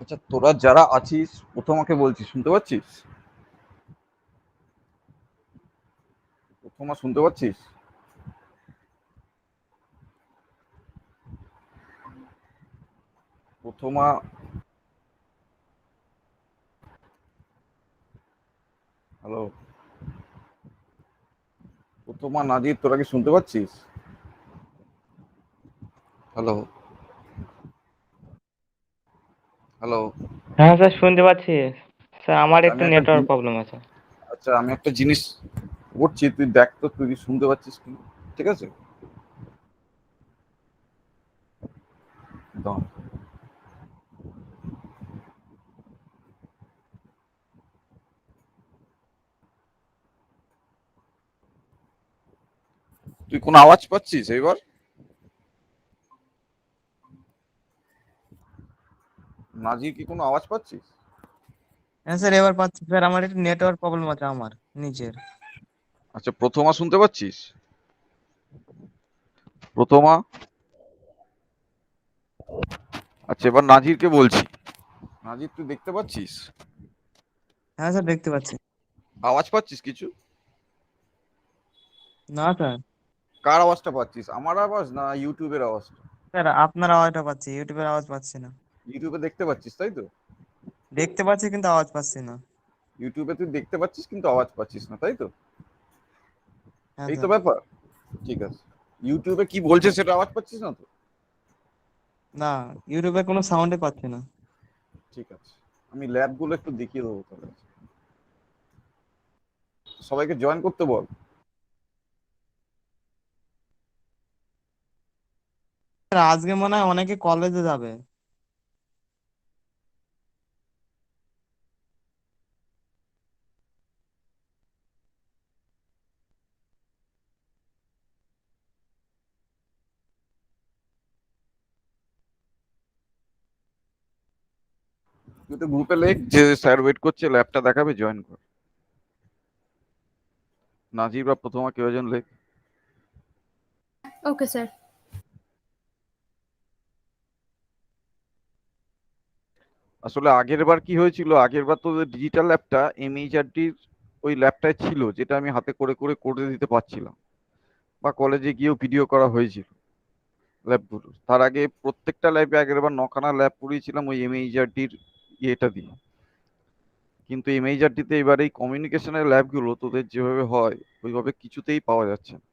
আচ্ছা, তোরা যারা আছিস প্রথমাকে বলছি, শুনতে পাচ্ছিস? প্রথমা শুনতে পাচ্ছিস? প্রথমা, হ্যালো? প্রথমা, নাজির, তোরা কি শুনতে পাচ্ছিস? হ্যালো? হ্যালো? হ্যাঁ স্যার, শুনতে পাচ্ছি। স্যার আমার আচ্ছা একটু নেটওয়ার্ক প্রবলেম আছে। আমি একটা জিনিস করছি, তুই দেখ তো তুই কি শুনতে পাচ্ছিস কি। ঠিক আছে, দাঁড়া। তুই কোনো আওয়াজ পাচ্ছিস এবার? নাজির, কি কোনো আওয়াজ পাচ্ছিস? হ্যাঁ স্যার, এবার পাচ্ছি স্যার। আমার একটু নেটওয়ার্ক প্রবলেম আছে আমার নিজের। আচ্ছা, প্রথমা শুনতে পাচ্ছিস? প্রথমা। আচ্ছা, এবার নাজিরকে বলছি। নাজির, তুই দেখতে পাচ্ছিস? হ্যাঁ স্যার, দেখতে পাচ্ছি। আওয়াজ পাচ্ছিস কিছু? না স্যার। কার আওয়াজটা পাচ্ছিস, আমার আওয়াজ না ইউটিউবের আওয়াজটা? স্যার আপনার আওয়াজটা পাচ্ছি, ইউটিউবের আওয়াজ পাচ্ছি না। ইউটিউবে দেখতে পাচ্ছিস তাই তো? দেখতে পাচ্ছি কিন্তু আওয়াজ পাচ্ছি না। ইউটিউবে তুই দেখতে পাচ্ছিস কিন্তু আওয়াজ পাচ্ছিস না, তাই তো? হ্যাঁ এই তো স্যার। ব্যাপার। ঠিক আছে, ইউটিউবে কি বলছে সেটা আওয়াজ পাচ্ছিস না তো? না, ইউটিউবে কোনো সাউন্ডে পাচ্ছি না। ঠিক আছে, আমি ল্যাবগুলো একটু দেখিয়ে দেবো তাহলে। সবাইকে জয়েন করতে বল। স্যার আজকে মনে হয় অনেকে কলেজে যাবে। তুই তো গ্রুপে লেখ যে স্যার ওয়েট করছে, ল্যাবটা দেখাবে, জয়েন কর। নাজির বা প্রথমা কেউ একজন লেখ। Okay sir. আসলে আগের বার কি হয়েছিল, আগের বার তো ডিজিটাল ল্যাবটা এমএইচআরটির ওই ল্যাবটায় ছিল, যেটা আমি হাতে করে করে করে দিতে পারছিলাম, বা কলেজে গিয়েও ভিডিও করা হয়েছিল ল্যাবগুলো। তার আগে প্রত্যেকটা ল্যাবে আগের বার 9খানা ল্যাব করিয়েছিলাম ওই এমএইচআরটির ইয়েটা দিয়ে। কিন্তু এমএইচআরটিতে এবার এই কমিউনিকেশনের ল্যাবগুলো তোদের যেভাবে হয় ওইভাবে কিছুতেই পাওয়া যাচ্ছে না।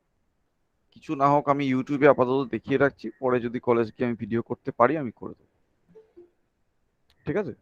কিছু না হোক, আমি ইউটিউবে আপাতত দেখিয়ে রাখছি, পরে যদি কলেজ গিয়ে আমি ভিডিও করতে পারি আমি করে দেবো। ঠিক আছে?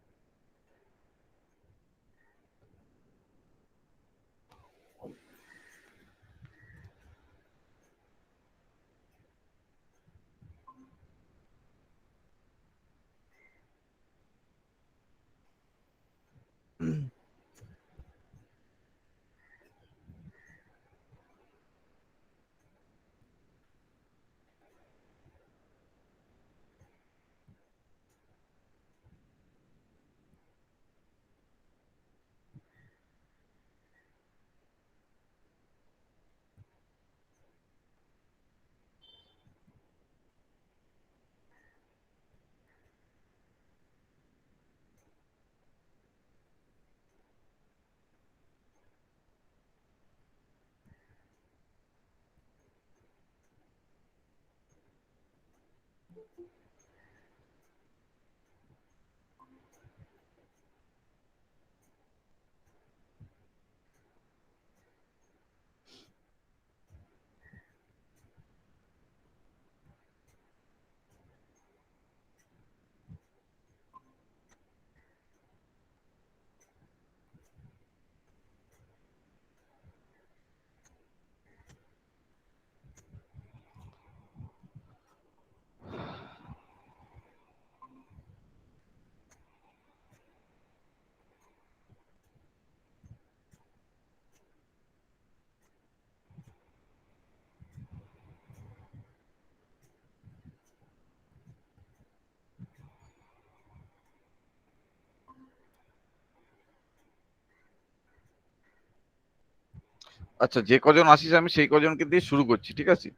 আচ্ছা, যে কজন আসিস আমি সেই কজনকে দিয়ে শুরু করছি, ঠিক আছে?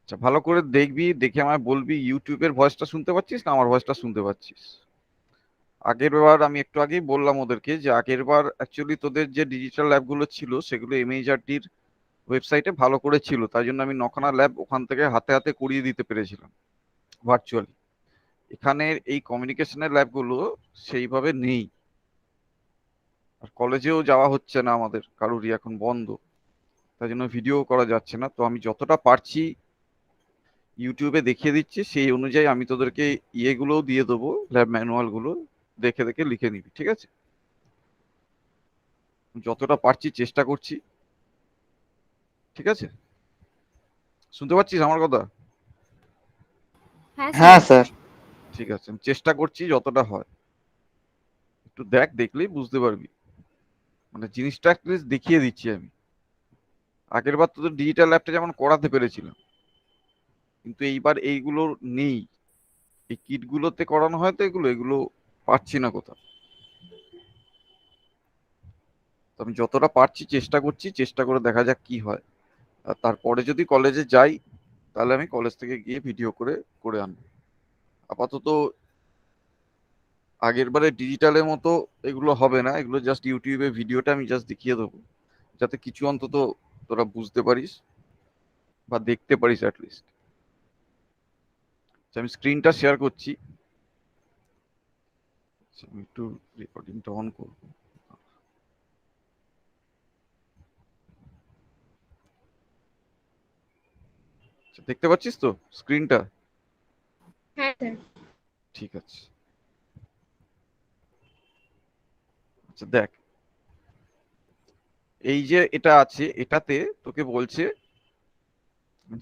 আচ্ছা, ভালো করে দেখবি, দেখে আমায় বলবি ইউটিউবের ভয়েসটা শুনতে পাচ্ছিস না আমার ভয়েসটা শুনতে পাচ্ছিস। আগের বার আমি একটু আগেই বললাম ওদেরকে যে আগের বার অ্যাকচুয়ালি তোদের যে ডিজিটাল ল্যাবগুলো ছিল সেগুলো এমএইচআরটির ওয়েবসাইটে ভালো করে ছিল, তাই জন্য আমি নখানা ল্যাব ওখান থেকে হাতে হাতে করিয়ে দিতে পেরেছিলাম ভার্চুয়ালি। এখানে এই কমিউনিকেশনের ল্যাবগুলো সেইভাবে নেই, আর কলেজেও যাওয়া হচ্ছে না আমাদের কারোরই, এখন বন্ধ, তাই জন্য ভিডিও করা যাচ্ছে না। তো আমি যতটা পারছি ইউটিউবে দেখিয়ে দিচ্ছি, সেই অনুযায়ী আমি তোদেরকে ইয়েগুলোও দিয়ে দেবো, ল্যাব ম্যানুয়ালগুলো দেখে দেখে লিখে নিবি, ঠিক আছে? যতটা পারছি চেষ্টা করছি, ঠিক আছে? শুনতে পাচ্ছিস আমার কথা? হ্যাঁ হ্যাঁ স্যার। স্যার। ঠিক আছে, আমি চেষ্টা করছি যতটা হয়। একটু দেখ, দেখলেই বুঝতে পারবি, মানে জিনিসটা অ্যাটলিস্ট দেখিয়ে দিচ্ছি আমি। আগের বার তোদের ডিজিটাল ল্যাবটা যেমন করাতে পেরেছিলাম, কিন্তু এইবার এইগুলো নেই। এই কিটগুলোতে করানো হয় তো এগুলো এগুলো পাচ্ছি না কোথাও। তো আমি যতটা পারছি চেষ্টা করছি, চেষ্টা করে দেখা যাক কি হয়। আর তারপরে যদি কলেজে যাই তাহলে আমি কলেজ থেকে গিয়ে ভিডিও করে করে আনবো। আপাতত আগের বারে ডিজিটালের মতো এগুলো হবে না, এগুলো জাস্ট ইউটিউবে ভিডিওটা আমি জাস্ট দেখিয়ে দেবো, যাতে কিছু অন্তত তোরা বুঝতে পারিস বা দেখতে পারিস অ্যাটলিস্ট। আমি স্ক্রিনটা শেয়ার করছি, আমি একটু রেকর্ডিংটা অন করবো। দেখতে পাচ্ছিস তো স্ক্রিনটা? হ্যাঁ স্যার। ঠিক আছে, আচ্ছা দেখ, এই যে এটা আছে এটাতে তোকে বলছে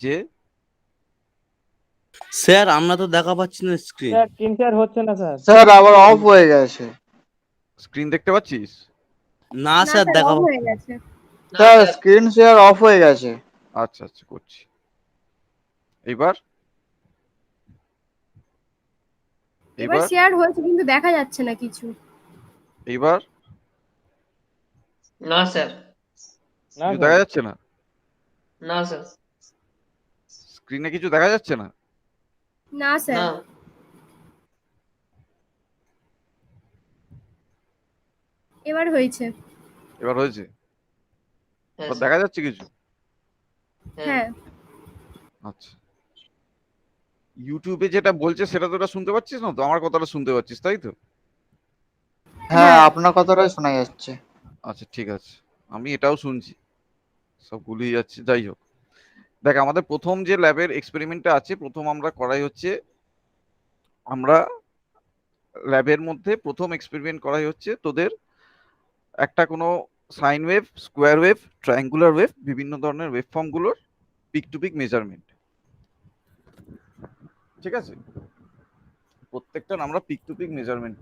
যে স্যার আমরা তো দেখা পাচ্ছি না স্ক্রিন। স্যার স্ক্রিন শেয়ার হচ্ছে না স্যার। স্যার আবার অফ হয়ে গেছে। স্ক্রিন দেখতে পাচ্ছিস? না না স্যার স্যার, দেখা অফ হয়ে গেছে। স্যার স্ক্রিন শেয়ার অফ হয়ে গেছে। আচ্ছা আচ্ছা, করছি। এইবার এবার এইবার শেয়ার হয়েছে কিন্তু দেখা যাচ্ছে না কিছু। এইবার না স্যার। না কিছু স্যার। দেখা যাচ্ছে না, না স্যার। স্ক্রিনে কিছু দেখা যাচ্ছে না। না স্যার। না। এবার হয়েছে। এবার হয়েছে? হ্যাঁ এবার স্যার। দেখা যাচ্ছে কিছু? হ্যাঁ। হ্যাঁ। আচ্ছা, ইউটিউবে যেটা বলছে সেটা তোরা শুনতে পাচ্ছিস না তো? আমার কথাটা শুনতে পাচ্ছিস তাই তো? হ্যাঁ হ্যাঁ। আপনার কথাটাই শোনা যাচ্ছে। আচ্ছা ঠিক আছে, আমি এটাও শুনছি, সব গুলিয়ে যাচ্ছে। যাই হোক, দেখ আমাদের প্রথম যে ল্যাবের এক্সপেরিমেন্টটা আছে, প্রথম আমরা করাই হচ্ছে, আমরা ল্যাবের মধ্যে প্রথম এক্সপেরিমেন্ট করাই হচ্ছে তোদের একটা কোনো sine wave, square wave, triangular wave, বিভিন্ন ধরনের ওয়েভ ফর্মগুলোর পিক টু পিক মেজারমেন্ট, ঠিক আছে? প্রত্যেকটা আমরা পিক টু পিক মেজারমেন্ট।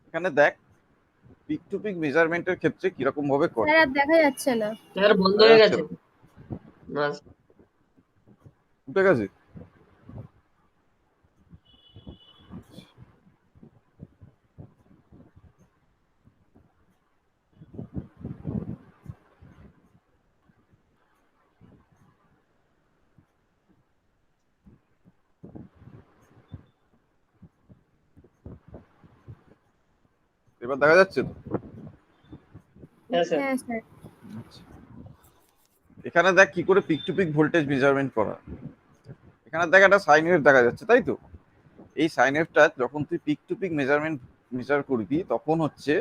এখানে দেখ পিক টু পিক মেজারমেন্টের ক্ষেত্রে কিরকম ভাবে করে। স্যার আর দেখা যাচ্ছে না। স্যার বন্ধ হয়ে গেছে। না উঠে গেছে? এবার দেখা যাচ্ছে তো? হ্যাঁ স্যার। হ্যাঁ স্যার। আচ্ছা। এখানে দেখ কি করে peak to peak voltage measurement করা। এখানে দেখ একটা সাইন ওয়েভ দেখা যাচ্ছে তাই তো? এই সাইন ওয়েভটা যখন তুই peak to peak measurement measure করবি তখন হচ্ছে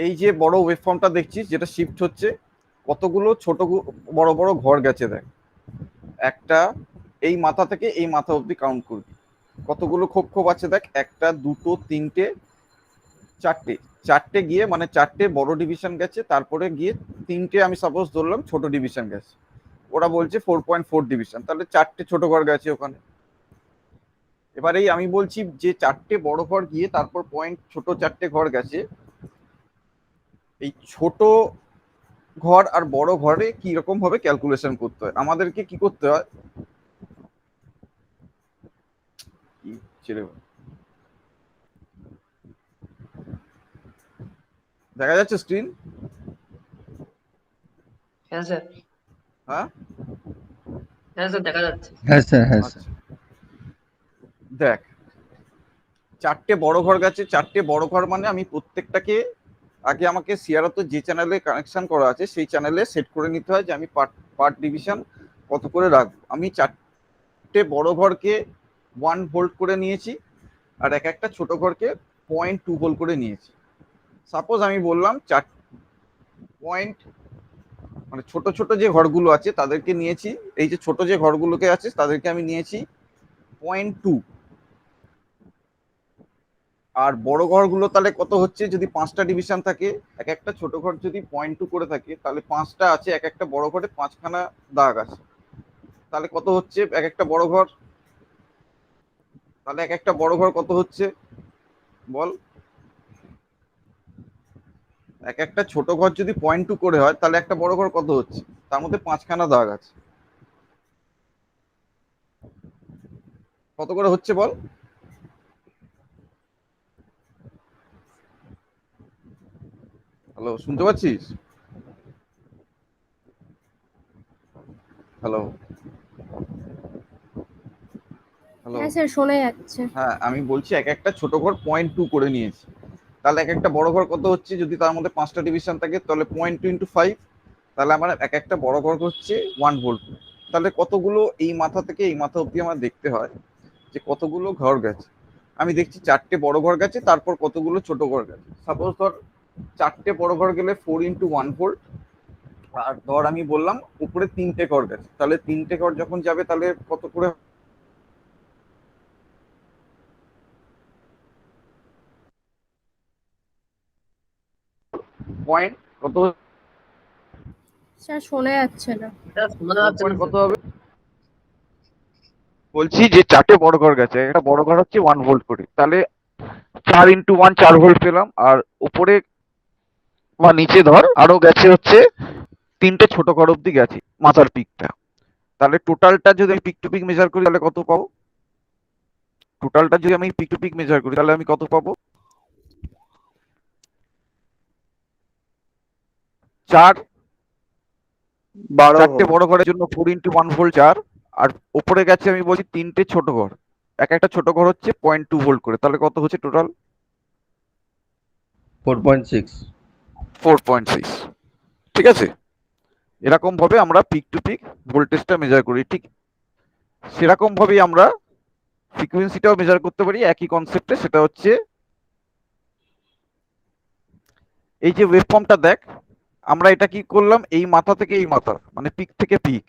এই যে বড় ওয়েভ ফর্মটা দেখছিস যেটা শিফট হচ্ছে, কতগুলো ছোট বড় বড় ঘর গেছে দেখ। একটা এই মাথা থেকে এই মাথা অবধি কাউন্ট করবি, কতগুলো খোপ খোপ আছে দেখ, একটা দুটো তিনটে চারটে, চারটে গিয়ে মানে চারটে বড় ডিভিশন গেছে, তারপরে গিয়ে তিনটে আমি সাপোজ ধরলাম ছোট ডিভিশন গেছে, ওরা বলছে 4.4 ডিভিশন, তাহলে চারটে ছোট ঘর গেছে ওখানে। এবারেই আমি বলছি যে চারটে বড় ঘর গিয়ে তারপর পয়েন্ট ছোট চারটে ঘর গেছে, এই ছোট ঘর আর বড় ঘরে কি রকম ভাবে ক্যালকুলেশন করতে হয়, আমাদেরকে কি করতে হয়, হচ্ছে রে। দেখা যাচ্ছে স্ক্রিন? হ্যাঁ স্যার, হ্যাঁ হ্যাঁ স্যার দেখা যাচ্ছে। হ্যাঁ স্যার, হ্যাঁ স্যার। আচ্ছা দেখ, 4টে বড় ঘর গেছে। 4টে বড় ঘর মানে আমি প্রত্যেকটাকে আগে আমাকে সিআরও যে চ্যানেলে কানেকশন করা আছে সেই চ্যানেলে সেট করে নিতে হয় যে আমি পার্ট ডিভিশন কত করে রাখবো। আমি 4টে বড় ঘরকে 1 ভোল্ট করে নিয়েছি আর একটা ছোট ঘরকে 0.2 ভোল্ট করে নিয়েছি। সাপোজ আমি বললাম 4 পয়েন্ট মানে ছোট ছোট যে ঘরগুলো আছে তাদেরকে নিয়েছি, এই যে ছোট যে ঘরগুলোকে আছে তাদেরকে আমি নিয়েছি 0.2। আর বড় ঘরগুলো তাহলে কত হচ্ছে, যদি 5টা ডিভিশন থাকে, একটা ছোট ঘর যদি 0.2 করে থাকে তাহলে 5টা আছে, একটা বড় ঘরে 5খানা দাগ আছে, তাহলে কত হচ্ছে একটা বড় ঘর? তাহলে একটা বড় ঘর কত হচ্ছে বল? একটা ছোট ঘর যদি 0.2 করে হয় তাহলে একটা বড় ঘর কত হচ্ছে? তার মধ্যে 5খানা দাগ আছে, কত করে হচ্ছে বল? হ্যালো, শুনতে পাচ্ছিস? Hello hello. হ্যাঁ স্যার শোনা যাচ্ছে। হ্যাঁ আমি বলছি একটা ছোট ঘর 0.2 করে নিয়েছি, তাহলে একটা বড় ঘর কত হচ্ছে? যদি তার মধ্যে 5টা ডিভিশন থাকে তাহলে 0.2 × 5, তাহলে আমার একটা বড় ঘর হচ্ছে 1 ভোল্ট। তাহলে কতগুলো এই মাথা থেকে এই মাথা অব্দি আমার দেখতে হয় যে কতগুলো ঘর গেছে। আমি দেখছি 4টে বড় ঘর গেছে, তারপর কতগুলো ছোট ঘর গেছে। সাপোজ ধর 4টে বড় ঘর গেলে 4 × 1 ভোল্ট, আর ধর আমি বললাম উপরে 3টে ঘর গেছে, তাহলে 3টে ঘর যখন যাবে তাহলে কত করে? পয়েন্ট কত? স্যার শোনা যাচ্ছে না। স্যার শোনা যাচ্ছে না কত হবে বলছি? যে 4টে বড় ঘর গেছে, একটা বড় ঘর হচ্ছে 1 ভোল্ট করে, তাহলে 4 × 1 4 ভোল্ট পেলাম। আর উপরে বা নিচে ধর আরো গেছে হচ্ছে 3টে ছোট ঘর অব্দি গেছে মাথার পিকটা, তাহলে টোটালটা যদি আমি পিক টু পিক মেজার করি তাহলে কত পাবো? টোটালটা যদি আমি পিক টু পিক মেজার করি তাহলে আমি কত পাবো? 4 12 4টে ভোল্ট। বড় ঘরের জন্য 4 × 1 ভোল্ট 4, আর উপরে গেছে আমি বলছি 3টে ছোট ঘর, একটা ছোট ঘর হচ্ছে 0.2 ভোল্ট করে, তাহলে কত হচ্ছে টোটাল? 4.6। 4.6। ঠিক আছে, এরকম ভাবে আমরা পিক টু পিক ভোল্টেজটা মেজার করি। ঠিক সেরকম ভাবেই আমরা ফ্রিকোয়েন্সিটাও মেজার করতে পারি একই কনসেপ্টে। সেটা হচ্ছে এই যে ওয়েভফর্মটা দেখ, আমরা এটা কি করলাম, এই মাথা থেকে এই মাথা মানে পিক থেকে পিক।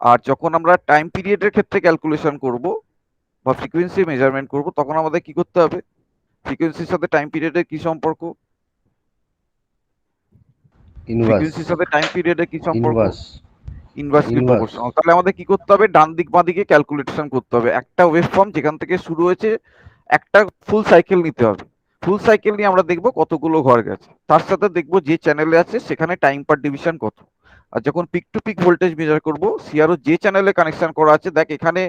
আর যখন আমরা টাইম পিরিয়ডের ক্ষেত্রে ক্যালকুলেশন করব বা ফ্রিকোয়েন্সি মেজারমেন্ট করব তখন আমাদের কি করতে হবে? ফ্রিকোয়েন্সির সাথে টাইম পিরিয়ডের কি সম্পর্ক? ইনভার্স। ফ্রিকোয়েন্সির সাথে টাইম পিরিয়ডের কি সম্পর্ক? ইনভার্স। Inversely Inverse. প্রপোর্শনাল। তাহলে আমাদের কি করতে হবে? ডান দিক বাঁ দিকে ক্যালকুলেশন করতে হবে। একটা ওয়েভফর্ম যেখান থেকে শুরু হয়েছে একটা ফুল সাইকেল নিতে হবে। ফুল সাইকেল নিয়ে আমরা দেখব কতগুলো ঘর গেছে, তার সাথে দেখব যে চ্যানেলে আছে সেখানে টাইম পার ডিভিশন কত। আর যখন peak to peak voltage measure করব, সিআরও যে চ্যানেলে কানেকশন করা আছে, দেখ এখানে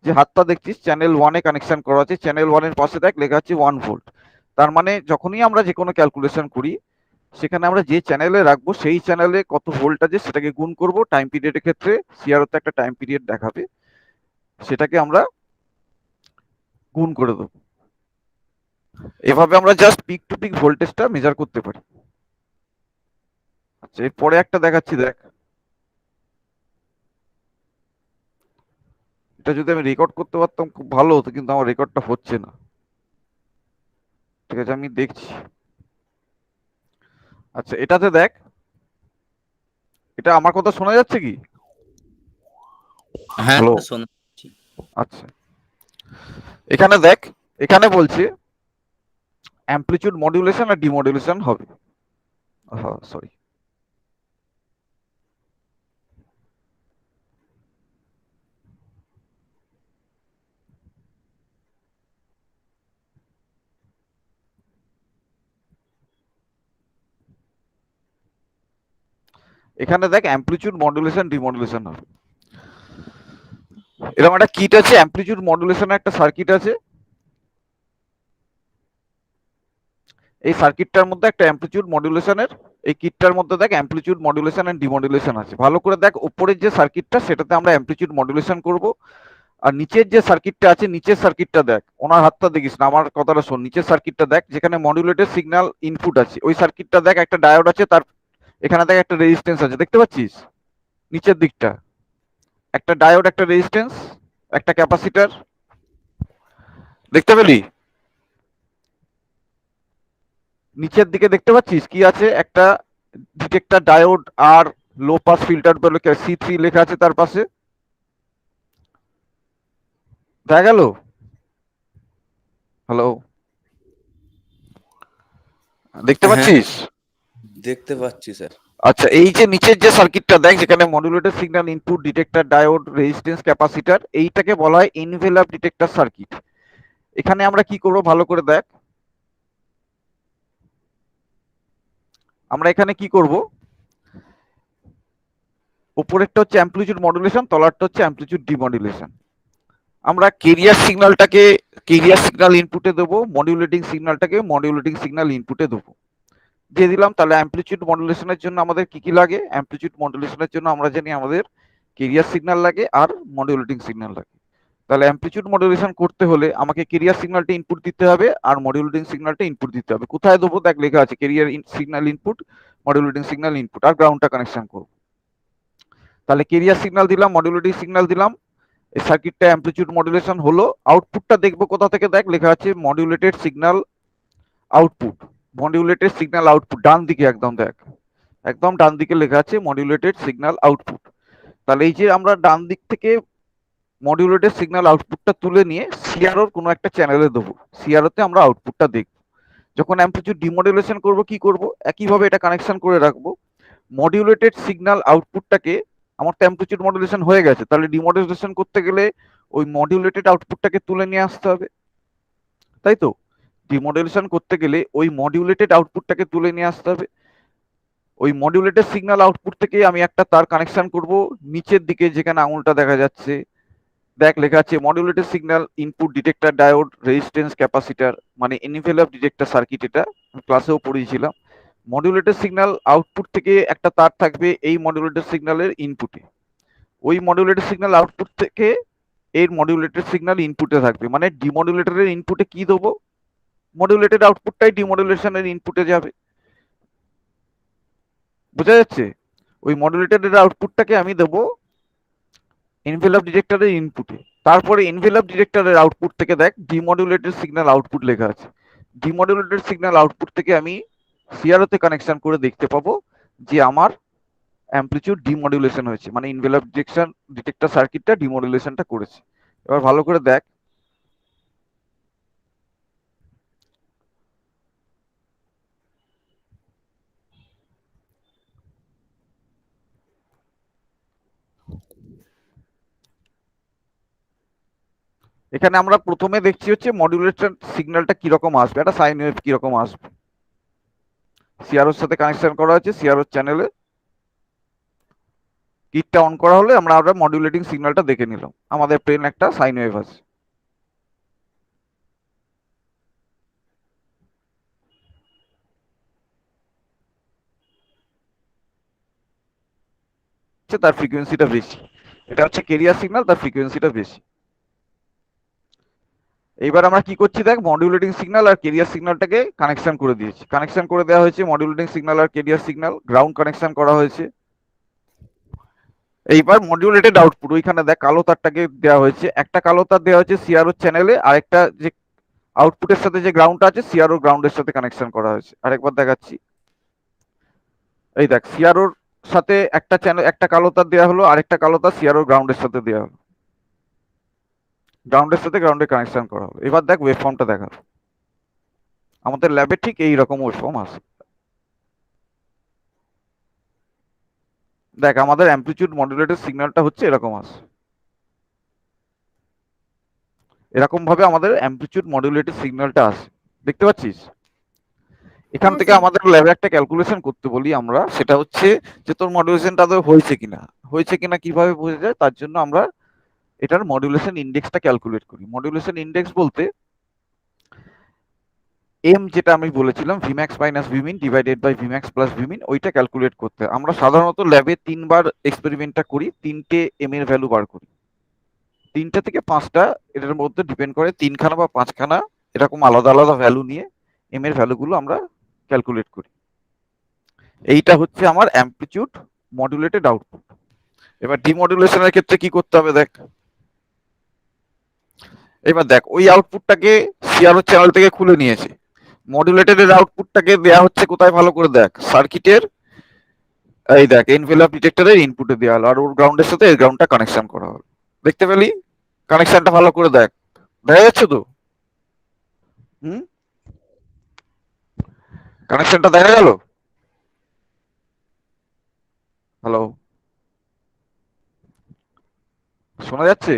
যে হাতটা দেখছিস চ্যানেল 1 এ কানেকশন করা আছে, চ্যানেল 1 এর পাশে দেখ লেখা আছে 1 ভোল্ট। তার মানে যখনই আমরা যে কোনো ক্যালকুলেশন করি সেখানে আমরা যে চ্যানেলে রাখবো সেই চ্যানেলে কত ভোল্ট আছে সেটাকে গুণ করব। টাইম পিরিয়ডের ক্ষেত্রে সিআরওতে একটা টাইম পিরিয়ড দেখাবে, সেটাকে আমরা গুণ করে দেবো। এভাবে আমরা জাস্ট পিক টু পিক ভোল্টেজটা মেজার করতে পারি। আচ্ছা এরপরে একটা দেখাচ্ছি, দেখ এটা যদি আমি রেকর্ড করতে পারতাম খুব ভালো হতো, কিন্তু আমার রেকর্ডটা হচ্ছে না। ঠিক আছে আমি দেখছি। আচ্ছা এটাতে দেখ, এটা আমার কথা শোনা যাচ্ছে কি? হ্যাঁ হ্যালো। শোনা। আচ্ছা এখানে দেখ, এখানে বলছে অ্যামপ্লিটিউড মডুলেশন আর ডিমডুলেশন হবে। সরি, এখানে দেখ অ্যামপ্লিটিউড মডুলেশন ডিমডুলেশন হবে। এরকম একটা কিট আছে, অ্যামপ্লিটিউড মডুলেশনের একটা সার্কিট আছে, এই সার্কিটটার মধ্যে একটা অ্যামপ্লিটিউড মডুলেশনের, এই কিটটার মধ্যে দেখ অ্যামপ্লিটিউড মডুলেশন এন্ড ডিমডুলেশন আছে। ভালো করে দেখ, উপরের যে সার্কিটটা সেটাতে আমরা অ্যামপ্লিটিউড মডুলেশন করব, আর নিচের যে সার্কিটটা আছে নিচের সার্কিটটা দেখ, ওনার হাতটা দেখিস না, আমার কথাটা শোন। নিচের সার্কিটটা দেখ যেখানে মডুলেটেড সিগন্যাল ইনপুট আছে, ওই সার্কিটটা দেখ, একটা ডায়োড আছে, তার এখানে দেখ একটা রেজিস্ট্যান্স আছে, দেখতে পাচ্ছিস নিচের দিকটা? একটা ডায়োড, একটা রেজিস্ট্যান্স, একটা ক্যাপাসিটর, দেখতে পেলি? নিচের দিকে দেখতে পাচ্ছিস কি আছে? একটা ডিটেক্টর, ডায়োড আর লো পাস ফিল্টার বলে C3 লেখা আছে তার পাশে, দেখা গেল? হ্যালো, দেখতে হ্যাঁ পাচ্ছিস? দেখতে পাচ্ছি স্যার। আচ্ছা, এই যে নিচের যে সার্কিটটা দেখ যেখানে modulated signal input, detector, diode, resistance, capacitor, এইটাকে বলা হয় এনভেলপ ডিটেক্টর সার্কিট। এখানে আমরা কি করব ভালো করে দেখ, আমরা এখানে কি করব, উপরেরটা হচ্ছে অ্যামপ্লিটিউড মডুলেশন, তলারটা হচ্ছে অ্যামপ্লিটিউড ডিমডুলেশন। আমরা কেরিয়ার সিগন্যালটাকে কেরিয়ার সিগন্যাল ইনপুটে দেবো, মডিউলেটিং সিগন্যালটাকে মডিউলেটিং সিগন্যাল ইনপুটে দেবো, দিয়ে দিলাম। তাহলে অ্যামপ্লিটিউড মডুলেশনের জন্য আমাদের কি কি লাগে? অ্যামপ্লিটিউড মডুলেশনের জন্য আমরা জানি আমাদের কেরিয়ার সিগন্যাল লাগে আর মডিউলেটিং সিগন্যাল লাগে। তাহলে অ্যামপ্লিটিউড মডুলেশন করতে হলে আমাকে কেরিয়ার সিগন্যালটা ইনপুট দিতে হবে আর মডিউলেটিং সিগন্যালটা ইনপুট দিতে হবে। কোথায় দেবো? দেখ লেখা আছে carrier signal input, modulating signal input, আর গ্রাউন্ডটা কানেকশন করব। তাহলে কেরিয়ার সিগন্যাল দিলাম, মডিউলেটিং সিগন্যাল দিলাম, এই সার্কিটটা অ্যামপ্লিটিউড মডুলেশন হলো। আউটপুটটা দেখবো কোথা থেকে? দেখ লেখা আছে modulated signal output, মডিউলেটেড signal output, ডান দিকে একদম দেখ, একদম ডান দিকে লেখা আছে মডিউলেটেড সিগন্যাল আউটপুট। তাহলে এই যে আমরা ডান দিক থেকে মডিউলেটেড সিগন্যাল আউটপুটটা তুলে নিয়ে সিআরওর কোনো একটা চ্যানেলে দেবো, সিআরওতে আমরা আউটপুটটা দেখব। যখন অ্যামপ্লিটিউড ডিমডুলেশন করব কি করব? একইভাবে এটা কানেকশন করে রাখবো। মডিউলেটেড সিগন্যাল আউটপুটটাকে, আমার তো অ্যামপ্লিটিউড মডুলেশন হয়ে গেছে, তাহলে ডিমডুলেশন করতে গেলে ওই মডিউলেটেড আউটপুটটাকে তুলে নিয়ে আসতে হবে, তাই তো? ডিমডুলেশন করতে গেলে ওই মডিউলেটেড আউটপুটটাকে তুলে নিয়ে আসতে হবে। ওই মডিউলেটেড সিগন্যাল আউটপুট থেকে আমি একটা তার কানেকশন করব নিচের দিকে যেখানে আঙুলটা দেখা যাচ্ছে, দেখ লেখা আছে modulated signal input, detector, diode, resistance, capacitor, মানে এনভেলপ ডিটেক্টর সার্কিট। এটা ক্লাসেও পড়িয়েছিলাম। মডিউলেটেড সিগন্যাল আউটপুট থেকে একটা তার থাকবে এই মডিউলেটেড সিগন্যালের ইনপুটে, ওই মডিউলেটেড সিগন্যাল আউটপুট থেকে এর মডিউলেটেড সিগন্যাল ইনপুটে থাকবে। মানে ডিমডিউলেটরের ইনপুটে কি দেবো? মডিউলেটেড আউটপুটটাই ডিমডিউলেশনের ইনপুটে যাবে, বোঝা যাচ্ছে? ওই মডুলেটেড আউটপুটটাকে আমি দেবো এনভেলপ ডিটেক্টরের ইনপুটে। তারপরে এনভেলপ ডিটেক্টরের আউটপুট থেকে দেখ ডিমডুলেটেড সিগন্যাল আউটপুট লেখা আছে, ডিমডুলেটেড সিগন্যাল আউটপুট থেকে আমি সিআরওতে কানেকশন করে দেখতে পাবো যে আমার অ্যামপ্লিটিউড ডিমডুলেশন হয়েছে, মানে এনভেলপ ডিটেক্টর সার্কিটটা ডিমডুলেশনটা করেছে। এবার ভালো করে দেখ, এখানে আমরা প্রথমে দেখছি হচ্ছে মডুলেটর সিগন্যালটা কিরকম আসবে, একটা সাইন ওয়েভ কিরকম আসবে। সিআরওর সাথে কানেকশন করা হয়েছে, সিআরওর চ্যানেলে কিটটা অন করা হলে আমরা মডুলেটিং সিগন্যালটা দেখে নিলাম, আমাদের প্লেন একটা সাইন ওয়েভ আছে। তার ফ্রিকোয়েন্সিটা বেশি, এটা হচ্ছে কেরিয়ার সিগন্যাল, তার ফ্রিকোয়েন্সিটা বেশি। এইবার আমরা কি করছি দেখ, মডুলেটিং সিগন্যাল আর কেরিয়ার সিগন্যালটাকে কানেকশন করে দিয়েছি, কানেকশন করে দেওয়া হয়েছে মডুলেটিং সিগন্যাল আর কেরিয়ার সিগন্যাল, গ্রাউন্ড কানেকশন করা হয়েছে। এইবার মডিউলেটেড আউটপুট, ওইখানে দেখ কালো তারটাকে দেওয়া হয়েছে, একটা কালো তার দেওয়া হয়েছে সিআরও চ্যানেলে, আর একটা যে আউটপুটের সাথে যে গ্রাউন্ডটা আছে সিআরও গ্রাউন্ডের সাথে কানেকশন করা হয়েছে। আরেকবার দেখাচ্ছি, এই দেখ সিআরওর সাথে একটা চ্যানেল, একটা কালো তার দেওয়া হলো, আরেকটা কালো তার সিআরও গ্রাউন্ডের সাথে দেওয়া হলো, গ্রাউন্ডের সাথে গ্রাউন্ডে কানেকশন করা হলো। এবার দেখ ওয়েভ ফর্মটা দেখা, আমাদের ল্যাবে ঠিক এই রকম ওয়েভ ফর্ম আসে। দেখ আমাদের অ্যামপ্লিটিউড মডুলেটেড সিগন্যালটা হচ্ছে এরকম আসে, এরকম ভাবে আমাদের অ্যামপ্লিটিউড মডুলেটেড সিগন্যালটা আসে, দেখতে পাচ্ছিস? এখান হ্যাঁ থেকে স্যার। আমাদের ল্যাবে একটা ক্যালকুলেশন করতে বলি আমরা, সেটা হচ্ছে যে তোর মডুলেশনটা তো হয়েছে কিনা, হয়েছে কিনা কিভাবে বোঝা যায়, তার জন্য আমরা এটার মডুলেশন ইন্ডেক্সটা ক্যালকুলেট করি। মডুলেশন ইন্ডেক্স বলতে এম যেটা আমি বলেছিলাম V max minus V min divided by V max plus V min ওইটা ক্যালকুলেট করতে আমরা সাধারণত ল্যাবে 3 বার এক্সপেরিমেন্টটা করি 3টে এম এর ভ্যালু বার করি 3টা থেকে 5টা এটার মধ্যে ডিপেন্ড করে 3খানা বা 5খানা এরকম আলাদা আলাদা ভ্যালু নিয়ে এম এর ভ্যালুগুলো আমরা ক্যালকুলেট করি এইটা হচ্ছে আমার অ্যামপ্লিটিউড মডুলেটেড আউটপুট এবার ডিমডুলেশনের ক্ষেত্রে কি করতে হবে দেখ এবার দেখ ওই আউটপুটটাকে সিআরও চ্যানেল থেকে খুলে নিয়েছে মডুলেটেড এর আউটপুটটাকে দেয়া হচ্ছে কোথায় ভালো করে দেখ সার্কিটের এই দেখ এনভেলপ ডিটেক্টরের ইনপুটে দেওয়া হলো আর ওর গ্রাউন্ডের সাথে এই গ্রাউন্ডটা কানেকশন করা হলো দেখতে পেলি কানেকশনটা ভালো করে দেখ দেখা যাচ্ছে তো কানেকশনটা দেখা গেল হ্যালো শোনা যাচ্ছে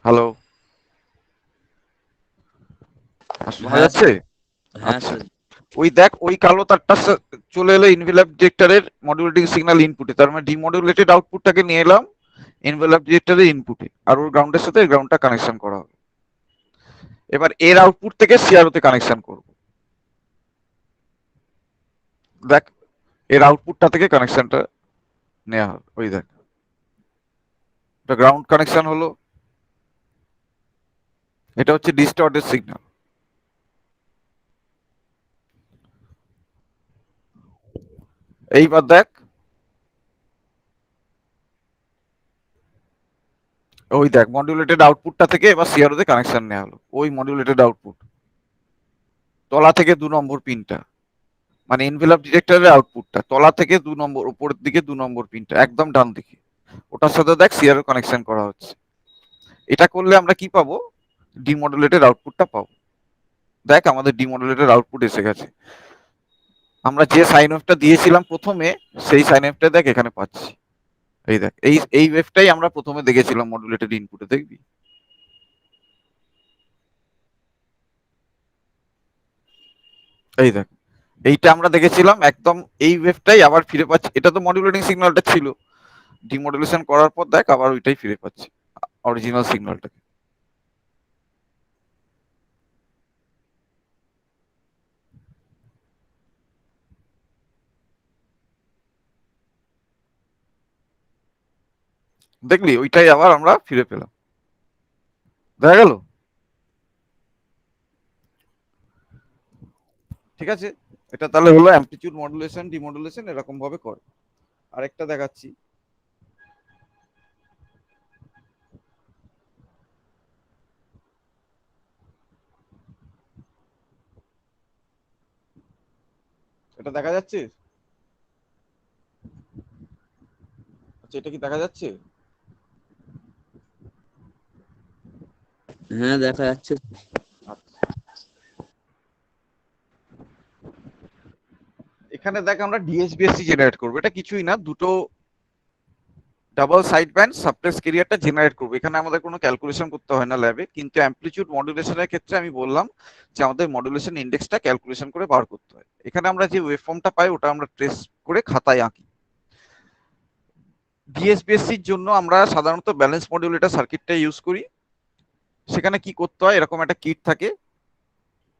হ্যালো শোনা হ্যাঁ, যাচ্ছে হ্যাঁ আচ্ছা স্যার ওই দেখ ওই কালো তারটা চলে এলো এনভেলপ ডিটেক্টরের মডুলেটিং সিগন্যাল ইনপুটে তার মানে ডিমডুলেটেড আউটপুটটাকে নিয়ে এলাম এনভেলপ ডিটেক্টরের ইনপুটে আর ওর গ্রাউন্ডের সাথে এই গ্রাউন্ডটা কানেকশন করা হবে এবার এর আউটপুট থেকে সিআরও তে কানেকশন করব দেখ এর আউটপুটটা থেকে কানেকশনটা নেওয়া হবে ওই দেখ এটা গ্রাউন্ড কানেকশন হলো এটা হচ্ছে ডিস্টর্টেড সিগন্যাল এইবার দেখ ওই দেখ মডুলেটেড আউটপুটটা থেকে এবার সিআরও তে কানেকশন নেওয়া হলো ওই মডুলেটেড আউটপুট তলা থেকে 2 নম্বর পিনটা মানে এনভেলপ ডিটেক্টরের আউটপুটটা তলা থেকে 2 নম্বর উপরের দিকে 2 নম্বর পিনটা একদম ডান দিকে ওটার সাথে দেখ সিআরও কানেকশন করা হচ্ছে এটা করলে আমরা কি পাবো ডিমডুলেটেড আউটপুটটা পাবো দেখ আমাদের ডিমডুলেটেড আউটপুট এসে গেছে আমরা যে সাইন ওয়েভটা দিয়েছিলাম প্রথমে সেই সাইন ওয়েভটা দেখ এখানে পাচ্ছি এই দেখ এই ওয়েভটাই আমরা প্রথমে দেখেছিলাম মডুলেটেড ইনপুটে দেখবি এই দেখ এইটা আমরা দেখেছিলাম একদম এই ওয়েভটাই আবার ফিরে পাচ্ছি এটা তো মডুলেটিং সিগন্যালটা ছিল ডিমডুলেশন করার পর দেখ আবার ওইটাই ফিরে পাচ্ছি অরিজিনাল সিগন্যালটাকে দেখলি ওইটাই আবার আমরা ফিরে পেলাম দেখা গেল ঠিক আছে এটা তাহলে হলো অ্যামপ্লিটিউড মডুলেশন ডিমডুলেশন এরকম ভাবে করে আরেকটা দেখাচ্ছি এটা দেখা যাচ্ছে আচ্ছা এটা কি দেখা যাচ্ছে হ্যাঁ দেখা যাচ্ছে এখানে দেখ আমরা ডিএসবিএসসি জেনারেট করব এটা কিছুই না দুটো ডাবল সাইড ব্যান্ড সাবটেক্স ক্যারিয়ারটা জেনারেট করব এখানে আমাদের কোনো ক্যালকুলেশন করতে হয় না ল্যাবে কিন্তু অ্যামপ্লিটিউড মডুলেশনের ক্ষেত্রে আমি বললাম যে আমাদের মডুলেশন ইন্ডেক্সটা ক্যালকুলেশন করে বার করতে হয় এখানে আমরা যে ওয়েভফর্মটা পাই ওটা আমরা ট্রেস করে খাতায় আঁকি ডিএসবিএসসির জন্য আমরা সাধারণত ব্যালেন্স মডুলেটর সার্কিটটা ইউজ করি সেখানে কি করতে হয় এরকম একটা কিট থাকে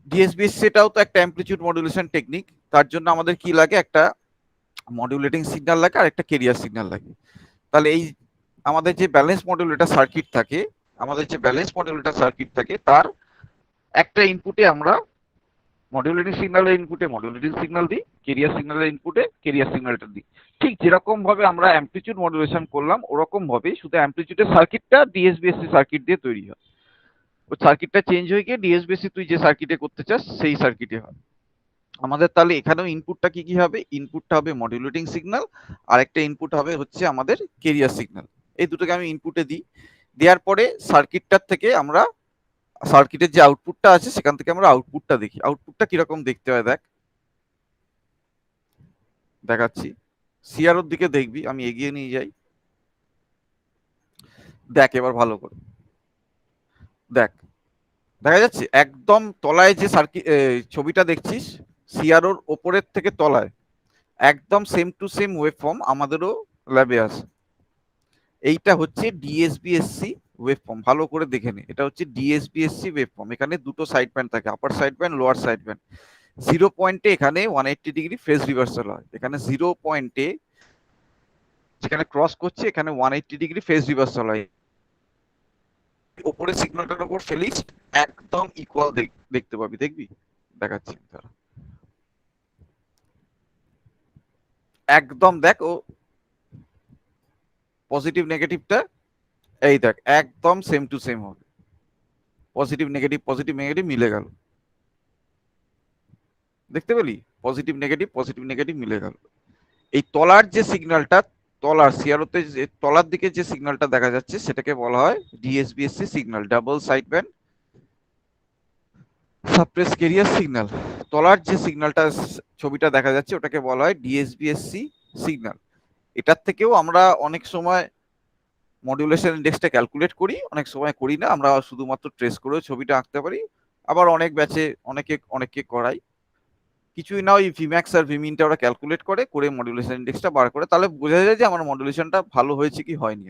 ডিএসবিএসসিটাও তো একটা অ্যামপ্লিটিউড মডুলেশন টেকনিক তার জন্য আমাদের কি লাগে একটা মডুলেটিং সিগন্যাল লাগে আর একটা ক্যারিয়ার সিগন্যাল লাগে তাহলে এই আমাদের যে ব্যালেন্স মডুলেটর সার্কিট থাকে তার একটা ইনপুটে আমরা মডুলেটিং সিগন্যালের ইনপুটে মডুলেটিং সিগন্যাল দিই ক্যারিয়ার সিগন্যালের ইনপুটে ক্যারিয়ার সিগন্যালটা দিই ঠিক যেরকম ভাবে আমরা অ্যামপ্লিটিউড মডুলেশন করলাম ওরকম ভাবে শুধু অ্যামপ্লিটিউডের সার্কিটটা ডিএসবিএসসি সার্কিট দিয়ে তৈরি হয় ওই সার্কিটটা চেঞ্জ হয়ে গিয়ে ডিএসবিএসসি তুই যে সার্কিটে করতে চাস সেই সার্কিটে হয় আমাদের তাহলে এখানেও ইনপুটটা কি হবে ইনপুটটা হবে মডুলেটিং সিগন্যাল আর একটা ইনপুট হবে হচ্ছে আমাদের ক্যারিয়ার সিগন্যাল এই দুটোকে আমি ইনপুটে দিই দেওয়ার পরে সার্কিটটার থেকে আমরা সার্কিটের যে আউটপুটটা আছে সেখান থেকে আমরা আউটপুটটা দেখি আউটপুটটা কিরকম দেখতে হয় দেখ দেখাচ্ছি সিআরওর দিকে দেখবি আমি এগিয়ে নিয়ে যাই দেখ এবার ভালো করে দেখ দেখা যাচ্ছে একদম তলায় যে সার্কিট ছবিটা দেখছিস সিআরওর ওপরের থেকে তলায় একদম সেম টু সেম ওয়েভফর্ম আমাদেরও ল্যাবে আছে এইটা হচ্ছে ডিএসবিএসসি ওয়েভ ফর্ম ভালো করে দেখে নে, এটা হচ্ছে ডিএসবিএসসি ওয়েভ ফর্ম। এখানে দুটো সাইড ব্যান্ড থাকে, আপার side band, lower side band. 0 পয়েন্টে এখানে 180 ডিগ্রি ফেজ রিভার্সাল হয়, এখানে 0 পয়েন্টে যেখানে ক্রস করছে এখানে 180 ডিগ্রি ফেজ রিভার্সাল হয়। ওপরে সিগন্যালটার উপর ফেলিস একদম ইকুয়াল দেখতে পাবি, দেখবি দেখাচ্ছি দাঁড়া। একদম দেখ, ও পজিটিভ নেগেটিভটা এই দেখ একদম সেম টু সেম হবে, পজিটিভ নেগেটিভ মিলে গেল, দেখতে পেলি? পজিটিভ নেগেটিভ মিলে গেল। এই তলার যে সিগন্যালটা, তলার সিআরওতে তলার দিকে যে সিগন্যালটা দেখা যাচ্ছে সেটাকে বলা হয় DSBSC signal, double side band suppress carrier signal. তলার যে সিগন্যালটা ছবিটা দেখা যাচ্ছে ওটাকে বলা হয় ডিএসবিএসসি সিগন্যাল। এটার থেকেও আমরা অনেক সময় মডুলেশন ইন্ডেক্সটা ক্যালকুলেট করি, অনেক সময় করি না, আমরা শুধুমাত্র ট্রেস করেও ছবিটা আঁকতে পারি। আবার অনেক ব্যাচে অনেকে করাই, কিছুই না, ওই ভিম্যাক্স আর ভিমিনটা ওরা ক্যালকুলেট করে মডুলেশন ইন্ডেক্সটা বার করে, তাহলে বোঝা যায় যে আমার মডুলেশনটা ভালো হয়েছে কি হয়নি।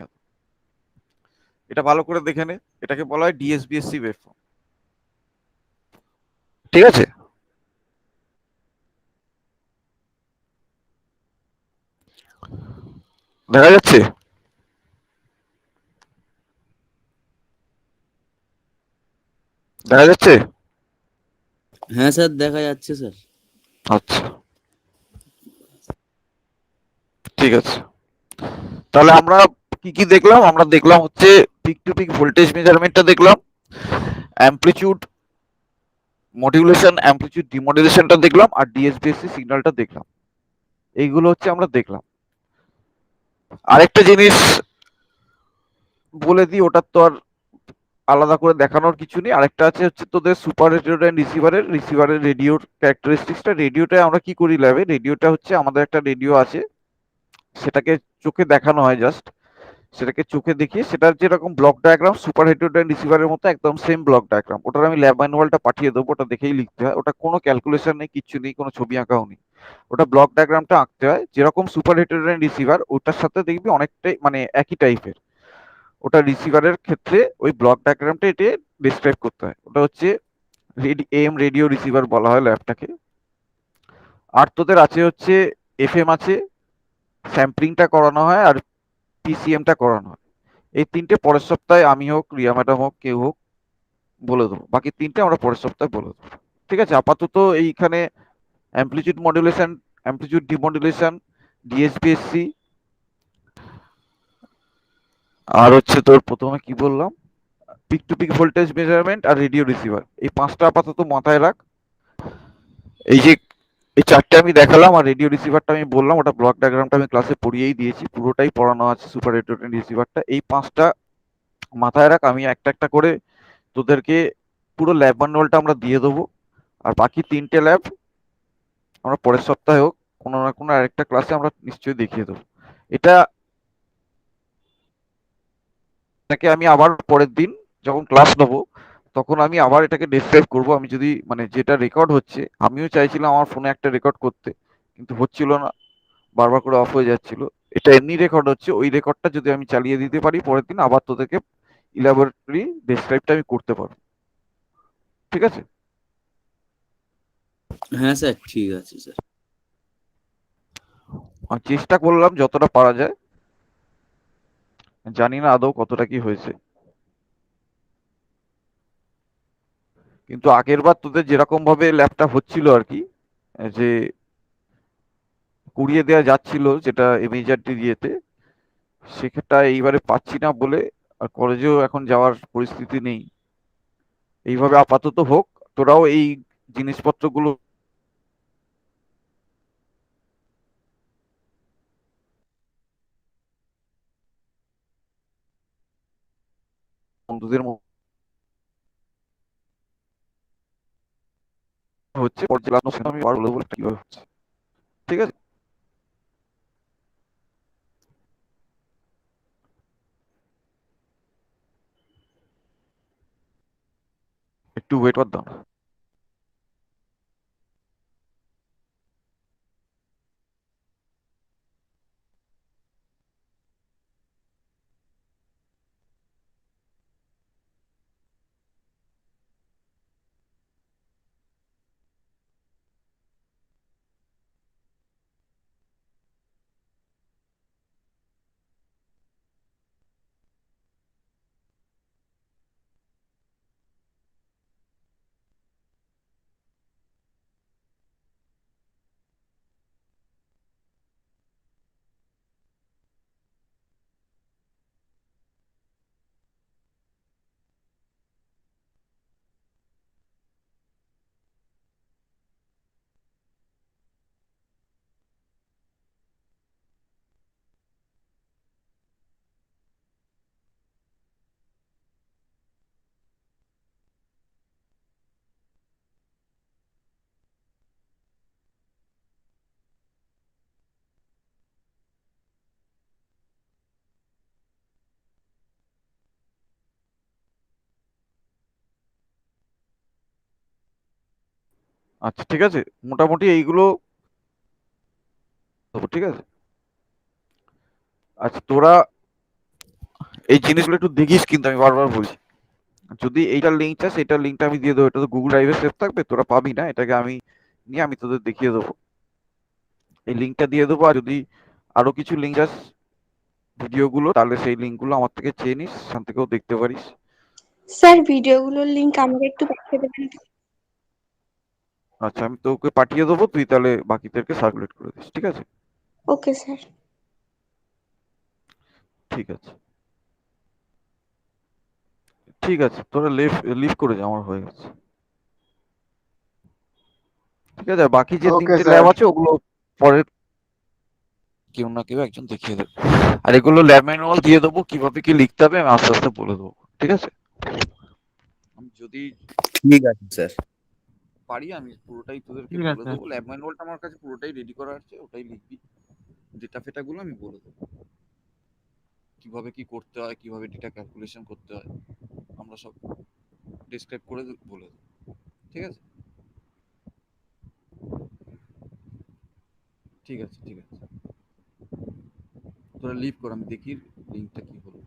এটা ভালো করে দেখে নে, এটাকে বলা হয় ডিএসবিএসসি ওয়েভফর্ম, ঠিক আছে? দেখা যাচ্ছে? দেখা যাচ্ছে? হ্যাঁ স্যার, দেখা যাচ্ছে স্যার। আচ্ছা, ঠিক আছে। তাহলে আমরা কি কি দেখলাম? আমরা দেখলাম হচ্ছে পিক টু পিক ভোল্টেজ মেজারমেন্টটা দেখলাম, অ্যামপ্লিটিউড মডিউলেশন, অ্যামপ্লিটিউড ডিমডুলেশনটা দেখলাম, আর ডিএসবিএসসি সিগন্যালটা দেখলাম। এইগুলো হচ্ছে আমরা দেখলাম। আরেকটা জিনিস বলে দিই, ওটার তো আর আলাদা করে দেখানোর কিছু নেই। আরেকটা আছে হচ্ছে তোদের সুপার রেডিও অ্যান্ড রিসিভারের রেডিওর ক্যারেক্টারিস্টিক্সটা। রেডিওটা আমরা কি করি ল্যাবে, রেডিওটা হচ্ছে আমাদের একটা রেডিও আছে, সেটাকে চোখে দেখানো হয় জাস্ট, সেটাকে চোখে দেখিয়ে সেটার যেরকম ব্লক ডায়াগ্রাম সুপার হেটেরোডাইন রিসিভারের মতো একদম সেম ব্লক ডায়াগ্রাম, ওটার আমি ল্যাব ম্যানুয়ালটা পাঠিয়ে দেবো, ওটা দেখেই লিখতে হয়। ওটা কোনো ক্যালকুলেশন নেই, কিচ্ছু নেই, কোনো ছবি আঁকাও নেই, ওটা ব্লক ডায়াগ্রামটা আঁকতে হয়। যেরকম সুপার হেটেরোডাইন রিসিভার, ওটার সাথে দেখবি অনেকটাই মানে একই টাইপের। ওটা রিসিভারের ক্ষেত্রে ওই ব্লক ডায়াগ্রামটা এটা ডিসক্রাইব করতে হয়। ওটা হচ্ছে এম রেডিও রিসিভার বলা হয় ল্যাবটাকে। আর তোদের আছে হচ্ছে এফএম আছে, স্যাম্পলিংটা করানো হয়, আর পিসিএমটা করানো হয়। এই তিনটে পরের সপ্তাহে আমি হোক, রিয়া ম্যাডাম হোক, কেউ হোক বলে দেবো। বাকি তিনটে আমরা পরের সপ্তাহে বলে দেবো, ঠিক আছে? আপাতত এইখানে amplitude modulation, amplitude demodulation, DSPSC, আর হচ্ছে তোর প্রথমে কি বললাম, peak to peak voltage measurement আর রেডিও রিসিভার, এই পাঁচটা আপাতত মাথায় রাখ। এই যে এই চারটে আমি দেখালাম, আর রেডিও রিসিভারটা আমি বললাম, ওটা ব্লক ডায়াগ্রামটা আমি ক্লাসে পড়িয়েই দিয়েছি, পুরোটাই পড়ানো আছে সুপার রেডিও রিসিভারটা। এই পাঁচটা মাথায় রাখ, আমি একটা একটা করে তোদেরকে পুরো ল্যাব ম্যানুয়ালটা আমরা দিয়ে দেবো। আর বাকি তিনটে ল্যাব আমরা পরের সপ্তাহে হোক কোনো না কোনো আরেকটা ক্লাসে আমরা নিশ্চয়ই দেখিয়ে দেবো। এটাকে আমি আবার পরের দিন যখন ক্লাস নেবো তখন আমি আবার এটাকে ডেসক্রাইব করবো। আমি যদি মানে যেটা রেকর্ড হচ্ছে, আমিও চাইছিলাম আমার ফোনে একটা রেকর্ড করতে, কিন্তু হচ্ছিল না, বারবার করে অফ হয়ে যাচ্ছিল। এটা এমনি রেকর্ড হচ্ছে, ওই রেকর্ডটা যদি আমি চালিয়ে দিতে পারি পরের দিন, আবার তোদেরকে ইলাবোরেটরি ডেসক্রাইবটা আমি করতে পারবো, ঠিক আছে? হ্যাঁ স্যার, ঠিক আছে স্যার। আমি চেষ্টা করলাম যতটা পারা যায়, জানি না আদৌ কতটা কি হয়েছে, কিন্তু আগের বার তোদের যেরকম ভাবে ল্যাবটা হচ্ছিল আর কি, যে কুড়িয়ে দেওয়া যাচ্ছিল যেটা এমএইচআরটি দিয়েতে, সেটা এইবারে পাচ্ছি না বলে, আর কলেজেও এখন যাওয়ার পরিস্থিতি নেই। এইভাবে আপাতত হোক, তোরাও এই জিনিসপত্রগুলো বন্ধুদের মধ্যে হচ্ছে পর্যালোচনা আমি আবার বলবো কিভাবে হচ্ছে, ঠিক আছে? একটু ওয়েট কর দাও। আচ্ছা ঠিক আছে, মোটামুটি এইগুলো দেবো, ঠিক আছে। আচ্ছা তোরা এই জিনিসগুলো একটু দেখিস কিন্তু, আমি বারবার বলছি। যদি এইটার লিঙ্ক চাস, এটার লিঙ্কটা আমি দিয়ে দেবো, এটা তো গুগল ড্রাইভে সেভ থাকবে, তোরা পাবি না, এটাকে আমি নিয়ে আমি তোদের দেখিয়ে দেবো, এই লিঙ্কটা দিয়ে দেবো। আর যদি আরো কিছু লিঙ্ক চাস ভিডিওগুলো, তাহলে সেই লিঙ্কগুলো আমার থেকে চেয়ে নিস, সেখান থেকেও দেখতে পারিস। স্যার ভিডিওগুলোর লিংক আমাকে একটু পাঠিয়ে দেবেন। আচ্ছা আমি তোকে পাঠিয়ে দেবো, তুই তাহলে বাকিদেরকে সার্কুলেট করে দিস, ঠিক আছে। Okay sir. ঠিক আছে, ঠিক আছে, তোরা লিভ করে যা, আমার হয়ে গেছে। ঠিক আছে, আর বাকি যে ওকে তিনটে স্যার। ল্যাব আছে ওগুলো পরে কেউ না কেউ একজন দেখিয়ে দেবে। আর এগুলো ল্যাব ম্যানুয়াল দিয়ে দেবো, কিভাবে কি লিখতে হবে আমি আস্তে আস্তে বলে দেবো, ঠিক আছে। আমি যদি ঠিক আছে স্যার। পারি আমি পুরোটাই তোদেরকে ঠিক বলে আছে। দেবো, ল্যাব ম্যানুয়ালটা আমার কাছে পুরোটাই রেডি করা আছে, ওটাই লিখবি, ডেটা ফেটা গুলো আমি বলে দেবো, কিভাবে কি করতে হয়, কিভাবে ডেটা ক্যালকুলেশন করতে হয়, আমরা সব ডিসক্রাইব করে বলে দেবো, ঠিক আছে। ঠিক আছে, ঠিক আছে, তোরা লিভ কর, আমি দেখি লিঙ্কটা কি হলো।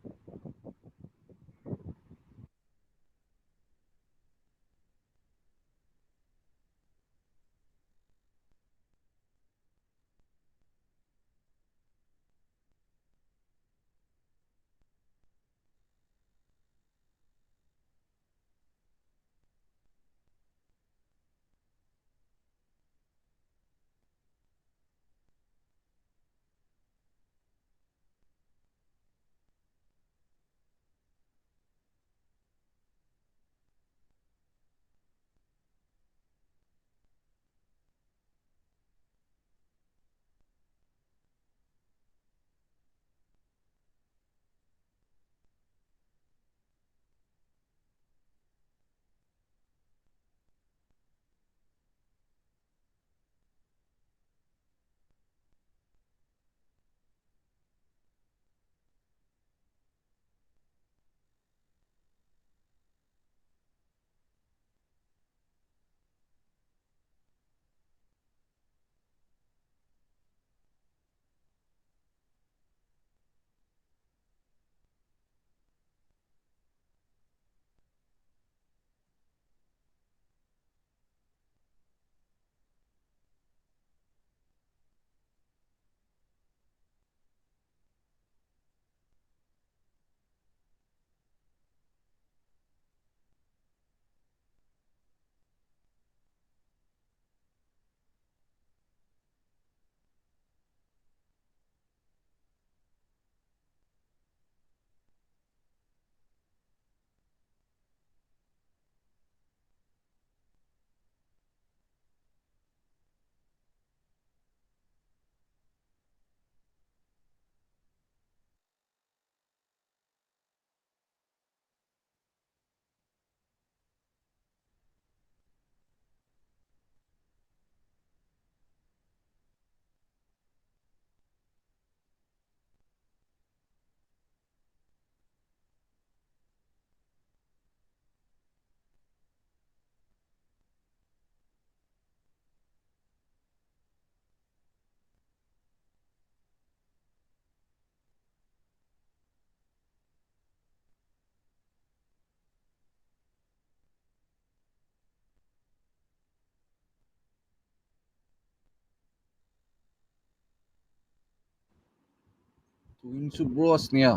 তুই শুভ্র আর স্নেহা,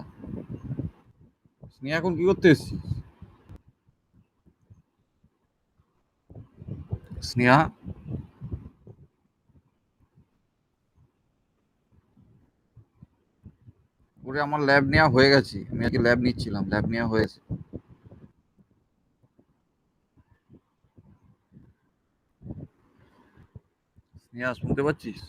স্নেহা এখন কি করতে এসছিস? স্নেহা, ওরে আমার ল্যাব নেওয়া হয়ে গেছে, আমি আজকে ল্যাব নিচ্ছিলাম, ল্যাব নেওয়া হয়েছে। স্নেহা শুনতে পাচ্ছিস?